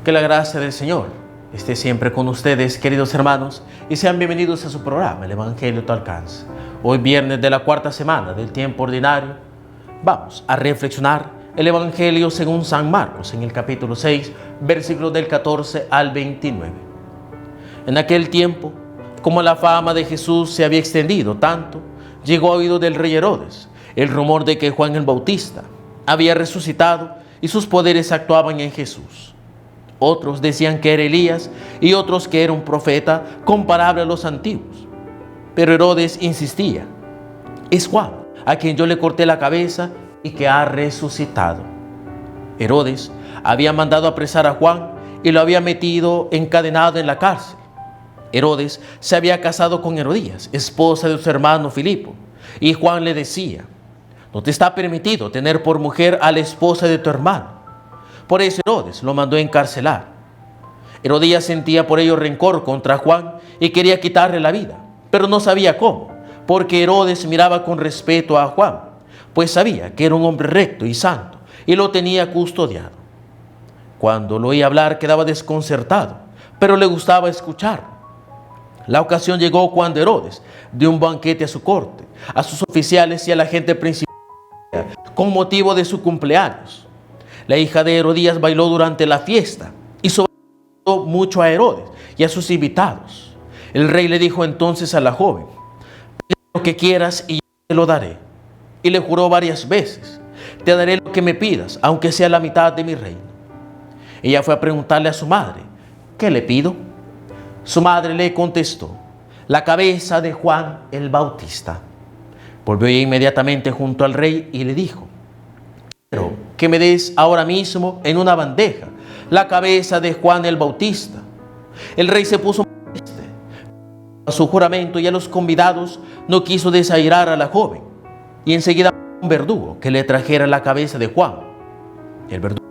Que la gracia del Señor esté siempre con ustedes, queridos hermanos, y sean bienvenidos a su programa, El Evangelio a tu alcance. Hoy, viernes de la cuarta semana del tiempo ordinario, vamos a reflexionar el Evangelio según San Marcos, en el capítulo 6, versículos del 14 al 29. En aquel tiempo, como la fama de Jesús se había extendido tanto, llegó a oído del rey Herodes el rumor de que Juan el Bautista había resucitado y sus poderes actuaban en Jesús. Otros decían que era Elías y otros que era un profeta comparable a los antiguos. Pero Herodes insistía: es Juan, a quien yo le corté la cabeza y que ha resucitado. Herodes había mandado apresar a Juan y lo había metido encadenado en la cárcel. Herodes se había casado con Herodías, esposa de su hermano Filipo, y Juan le decía: no te está permitido tener por mujer a la esposa de tu hermano. Por eso Herodes lo mandó encarcelar. Herodías sentía por ello rencor contra Juan y quería quitarle la vida, pero no sabía cómo, porque Herodes miraba con respeto a Juan, pues sabía que era un hombre recto y santo y lo tenía custodiado. Cuando lo oía hablar quedaba desconcertado, pero le gustaba escuchar. La ocasión llegó cuando Herodes dio un banquete a su corte, a sus oficiales y a la gente principal con motivo de su cumpleaños. La hija de Herodías bailó durante la fiesta y sobresaltó mucho a Herodes y a sus invitados. El rey le dijo entonces a la joven: pide lo que quieras y yo te lo daré. Y le juró varias veces: te daré lo que me pidas, aunque sea la mitad de mi reino. Ella fue a preguntarle a su madre: ¿qué le pido? Su madre le contestó: la cabeza de Juan el Bautista. Volvió inmediatamente junto al rey y le dijo: quiero que me des ahora mismo en una bandeja la cabeza de Juan el Bautista. El rey se puso triste a su juramento y a los convidados no quiso desairar a la joven, y enseguida un verdugo que le trajera la cabeza de Juan. El verdugo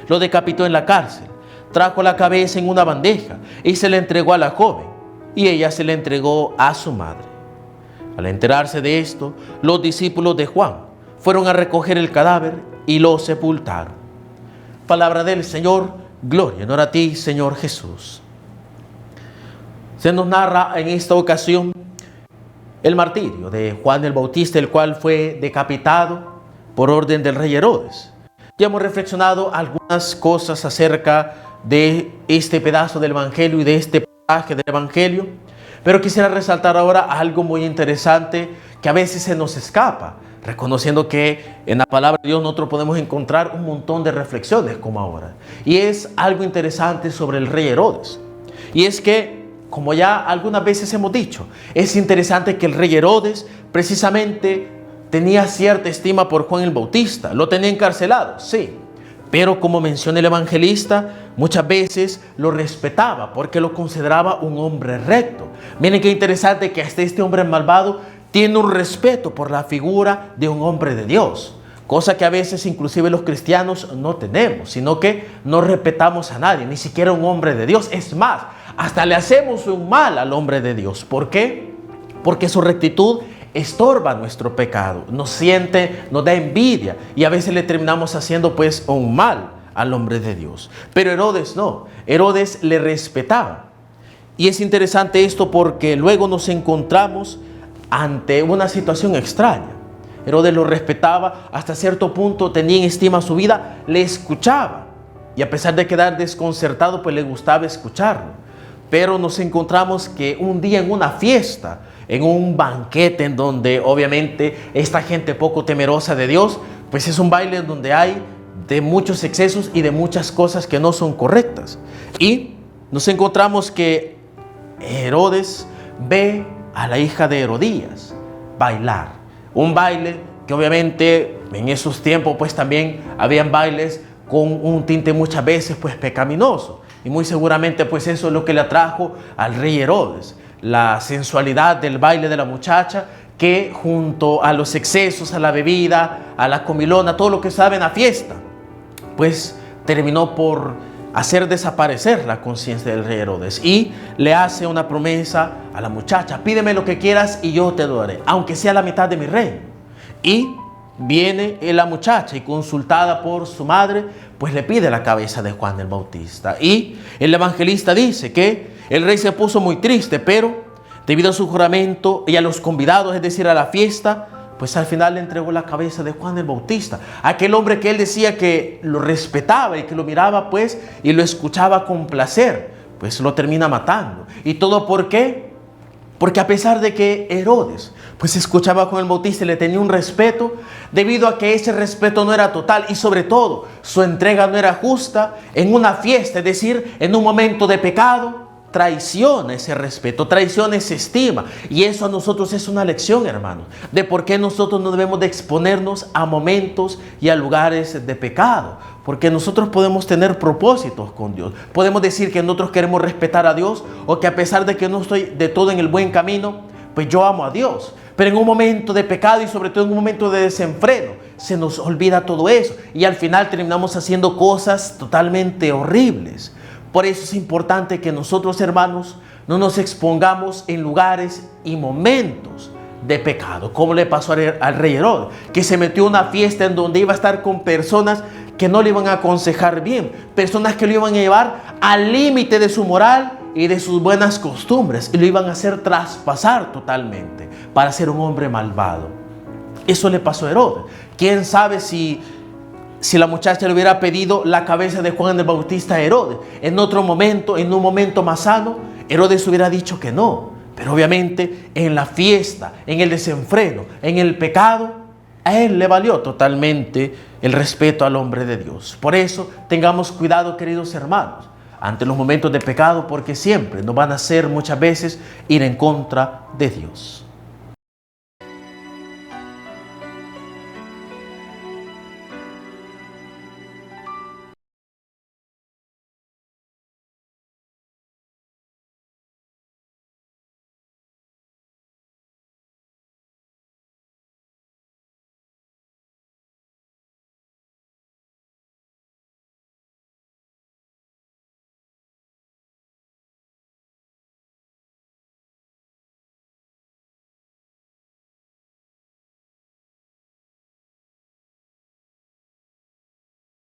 lo decapitó en la cárcel, trajo la cabeza en una bandeja y se la entregó a la joven, y ella se la entregó a su madre. Al enterarse de esto, los discípulos de Juan fueron a recoger el cadáver y lo sepultaron. Palabra del Señor, gloria y honor a ti, Señor Jesús. Se nos narra en esta ocasión el martirio de Juan el Bautista, el cual fue decapitado por orden del rey Herodes. Ya hemos reflexionado algunas cosas acerca de este pedazo del Evangelio y de este pasaje del Evangelio, pero quisiera resaltar ahora algo muy interesante que a veces se nos escapa, reconociendo que en la palabra de Dios nosotros podemos encontrar un montón de reflexiones como ahora. Y es algo interesante sobre el rey Herodes. Y es que, como ya algunas veces hemos dicho, es interesante que el rey Herodes precisamente tenía cierta estima por Juan el Bautista. Lo tenía encarcelado, sí, pero como menciona el evangelista, muchas veces lo respetaba porque lo consideraba un hombre recto. Miren qué interesante que hasta este hombre malvado tiene un respeto por la figura de un hombre de Dios, cosa que a veces inclusive los cristianos no tenemos, sino que no respetamos a nadie, ni siquiera a un hombre de Dios. Es más, hasta le hacemos un mal al hombre de Dios. ¿Por qué? Porque su rectitud estorba nuestro pecado, nos siente, nos da envidia y a veces le terminamos haciendo pues un mal al hombre de Dios. Pero Herodes no, Herodes le respetaba. Y es interesante esto porque luego nos encontramos ante una situación extraña. Herodes lo respetaba, hasta cierto punto tenía en estima su vida, le escuchaba y a pesar de quedar desconcertado pues le gustaba escucharlo. Pero nos encontramos que un día en una fiesta, en un banquete en donde obviamente esta gente poco temerosa de Dios, pues es un baile donde hay de muchos excesos y de muchas cosas que no son correctas. Y nos encontramos que Herodes ve a la hija de Herodías bailar. Un baile que obviamente en esos tiempos pues también habían bailes con un tinte muchas veces pues pecaminoso. Y muy seguramente pues eso es lo que le atrajo al rey Herodes. La sensualidad del baile de la muchacha que junto a los excesos, a la bebida, a la comilona, todo lo que sabe en la fiesta, pues terminó por hacer desaparecer la conciencia del rey Herodes y le hace una promesa a la muchacha: pídeme lo que quieras y yo te lo daré, aunque sea la mitad de mi reino. Y viene la muchacha y consultada por su madre, pues le pide la cabeza de Juan el Bautista. Y el evangelista dice que el rey se puso muy triste, pero debido a su juramento y a los convidados, es decir, a la fiesta, pues al final le entregó la cabeza de Juan el Bautista. Aquel hombre que él decía que lo respetaba y que lo miraba pues y lo escuchaba con placer, pues lo termina matando. ¿Y todo por qué? Porque a pesar de que Herodes pues escuchaba a Juan el Bautista y le tenía un respeto, debido a que ese respeto no era total y sobre todo su entrega no era justa, en una fiesta, es decir, en un momento de pecado, traiciona ese respeto, traiciona esa estima. Y eso a nosotros es una lección, hermanos, de por qué nosotros no debemos de exponernos a momentos y a lugares de pecado. Porque nosotros podemos tener propósitos con Dios. Podemos decir que nosotros queremos respetar a Dios, o que a pesar de que no estoy de todo en el buen camino, pues yo amo a Dios. Pero en un momento de pecado y sobre todo en un momento de desenfreno, se nos olvida todo eso. Y al final terminamos haciendo cosas totalmente horribles. Por eso es importante que nosotros, hermanos, no nos expongamos en lugares y momentos de pecado, como le pasó al rey Herodes, que se metió a una fiesta en donde iba a estar con personas que no le iban a aconsejar bien, personas que lo iban a llevar al límite de su moral y de sus buenas costumbres, y lo iban a hacer traspasar totalmente para ser un hombre malvado. Eso le pasó a Herodes. ¿Quién sabe si la muchacha le hubiera pedido la cabeza de Juan el Bautista a Herodes en otro momento, en un momento más sano, Herodes hubiera dicho que no? Pero obviamente en la fiesta, en el desenfreno, en el pecado, a él le valió totalmente el respeto al hombre de Dios. Por eso tengamos cuidado, queridos hermanos, ante los momentos de pecado, porque siempre nos van a hacer muchas veces ir en contra de Dios.